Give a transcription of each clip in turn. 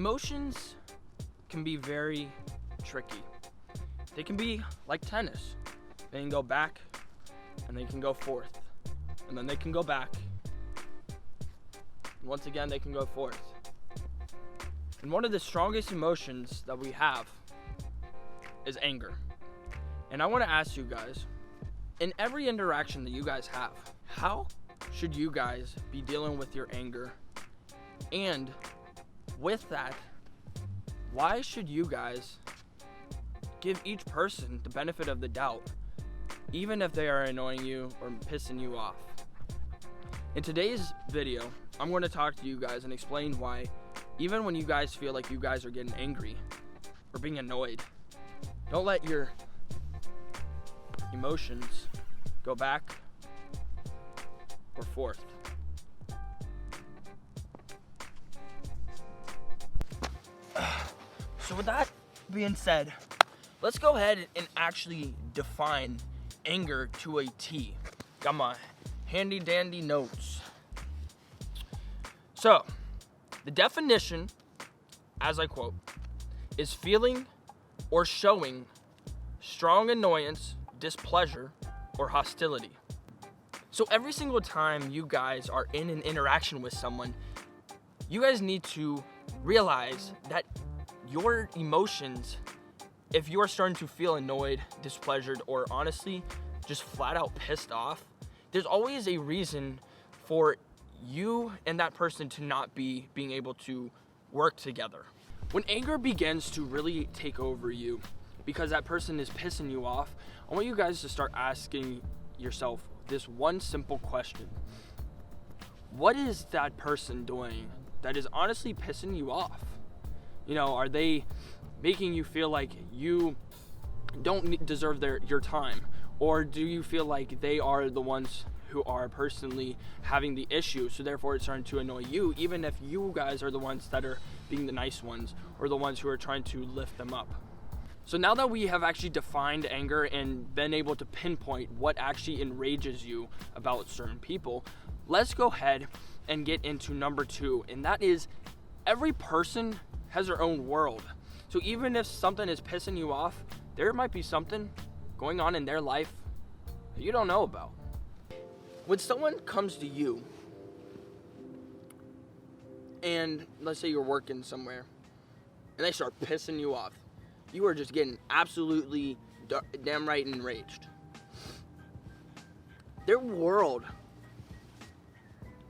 Emotions can be very tricky. They can be like tennis. They can go back and they can go forth. And then they can go back. And once again, they can go forth. And one of the strongest emotions that we have is anger. And I want to ask you guys, in every interaction that you guys have, how should you guys be dealing with your anger? And with that, why should you guys give each person the benefit of the doubt, even if they are annoying you or pissing you off? In today's video, I'm going to talk to you guys and explain why, even when you guys feel like you guys are getting angry or being annoyed, don't let your emotions go back or forth. So with that being said, let's go ahead and actually define anger to a T. Got my handy dandy notes. So, the definition, as I quote, is feeling or showing strong annoyance, displeasure, or hostility. So every single time you guys are in an interaction with someone, you guys need to realize that your emotions, if you are starting to feel annoyed, displeasured, or honestly just flat out pissed off, there's always a reason for you and that person to not be being able to work together. When anger begins to really take over you because that person is pissing you off, I want you guys to start asking yourself this one simple question. What is that person doing that is honestly pissing you off? You know, are they making you feel like you don't deserve your time? Or do you feel like they are the ones who are personally having the issue, so therefore it's starting to annoy you, even if you guys are the ones that are being the nice ones or the ones who are trying to lift them up? So now that we have actually defined anger and been able to pinpoint what actually enrages you about certain people, let's go ahead and get into number 2, and that is every person has their own world. So even if something is pissing you off, there might be something going on in their life that you don't know about. When someone comes to you, and let's say you're working somewhere, and they start pissing you off, you are just getting absolutely damn right enraged. Their world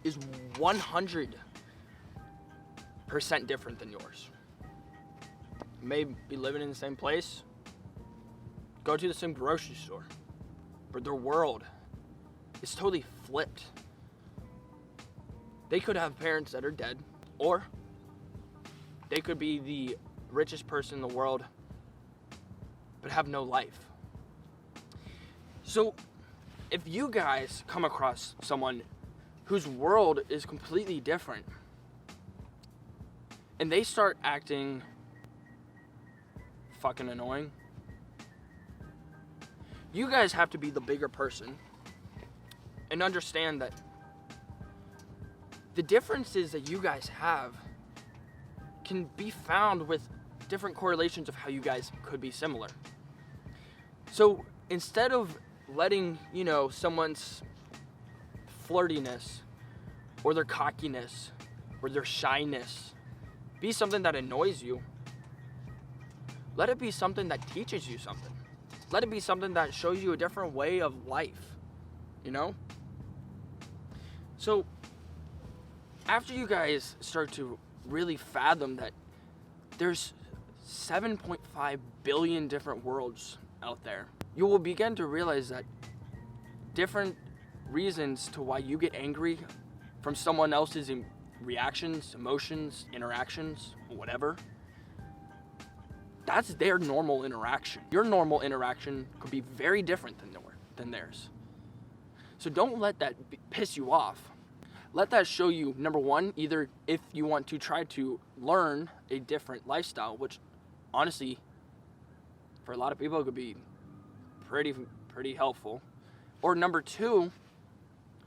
is 100% different than yours. You may be living in the same place, go to the same grocery store, but their world is totally flipped. They could have parents that are dead, or they could be the richest person in the world but have no life. So if you guys come across someone whose world is completely different and they start acting fucking annoying, you guys have to be the bigger person and understand that the differences that you guys have can be found with different correlations of how you guys could be similar. So instead of letting, someone's flirtiness or their cockiness or their shyness be something that annoys you, let it be something that teaches you something. Let it be something that shows you a different way of life, So after you guys start to really fathom that there's 7.5 billion different worlds out there, you will begin to realize that different reasons to why you get angry from someone else's reactions, emotions, interactions, whatever, that's their normal interaction. Your normal interaction could be very different than theirs. So don't let that piss you off. Let that show you, number one, either if you want to try to learn a different lifestyle, which honestly, for a lot of people, it could be pretty helpful. Or number two,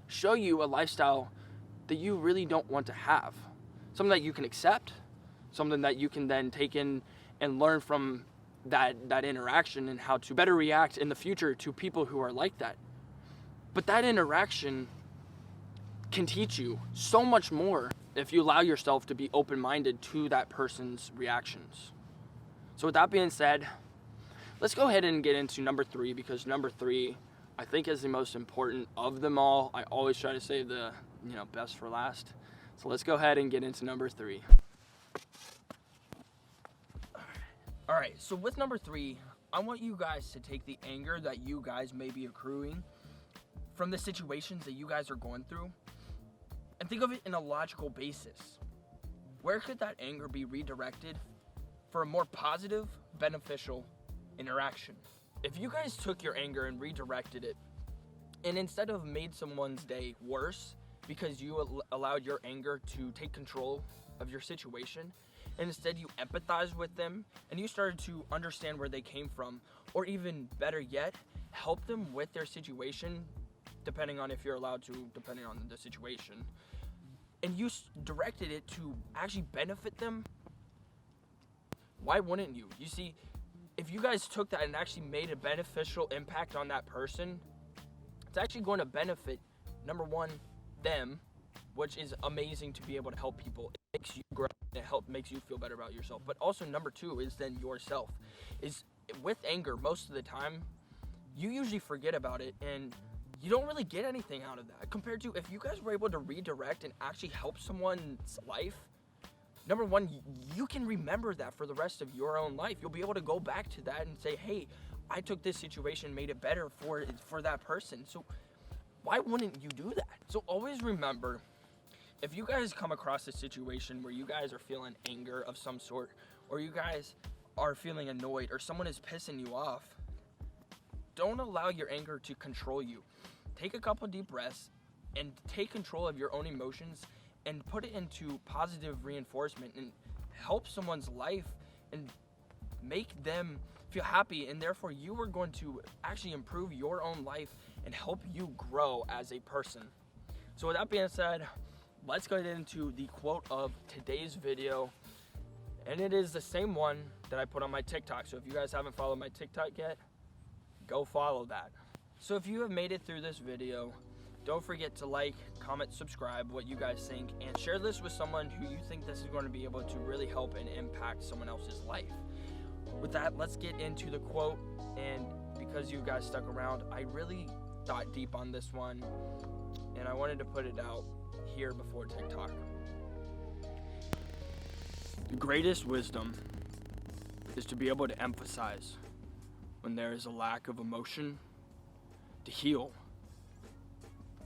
show you a lifestyle that you really don't want to have. Something that you can accept, something that you can then take in and learn from that interaction and how to better react in the future to people who are like that. But that interaction can teach you so much more if you allow yourself to be open-minded to that person's reactions. So with that being said, let's go ahead and get into number 3, because number 3 I think is the most important of them all. I always try to save the best for last. So let's go ahead and get into number 3. All right, so with number 3, I want you guys to take the anger that you guys may be accruing from the situations that you guys are going through and think of it in a logical basis. Where could that anger be redirected for a more positive, beneficial interaction? If you guys took your anger and redirected it, and instead of made someone's day worse because you allowed your anger to take control of your situation, and instead you empathized with them and you started to understand where they came from, or even better yet, help them with their situation, depending on if you're allowed to, depending on the situation, and you directed it to actually benefit them, why wouldn't you? You see, if you guys took that and actually made a beneficial impact on that person, it's actually going to benefit, number one, them, which is amazing to be able to help people. It makes you grow, it makes you feel better about yourself. But also number 2 is then yourself. Is with anger, most of the time, you usually forget about it and you don't really get anything out of that. Compared to if you guys were able to redirect and actually help someone's life, number 1, you can remember that for the rest of your own life. You'll be able to go back to that and say, hey, I took this situation, made it better for that person. So why wouldn't you do that? So always remember, if you guys come across a situation where you guys are feeling anger of some sort, or you guys are feeling annoyed, or someone is pissing you off, don't allow your anger to control you. Take a couple deep breaths and take control of your own emotions and put it into positive reinforcement and help someone's life and make them feel happy, and therefore you are going to actually improve your own life and help you grow as a person. So with that being said, let's get into the quote of today's video, and it is the same one that I put on my TikTok. So if you guys haven't followed my TikTok yet, go follow that. So if you have made it through this video, don't forget to like, comment, subscribe, what you guys think, and share this with someone who you think this is going to be able to really help and impact someone else's life. With that, let's get into the quote, and because you guys stuck around, I really thought deep on this one, and I wanted to put it out here before TikTok. The greatest wisdom is to be able to emphasize when there is a lack of emotion, to heal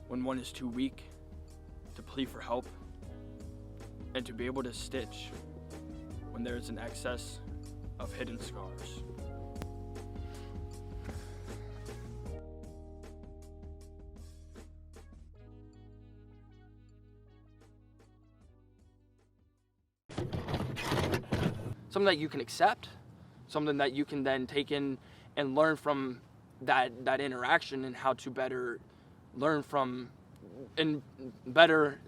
when one is too weak, to plead for help, and to be able to stitch when there is an excess of hidden scars. Something that you can accept, something that you can then take in and learn from that interaction, and how to better learn from and better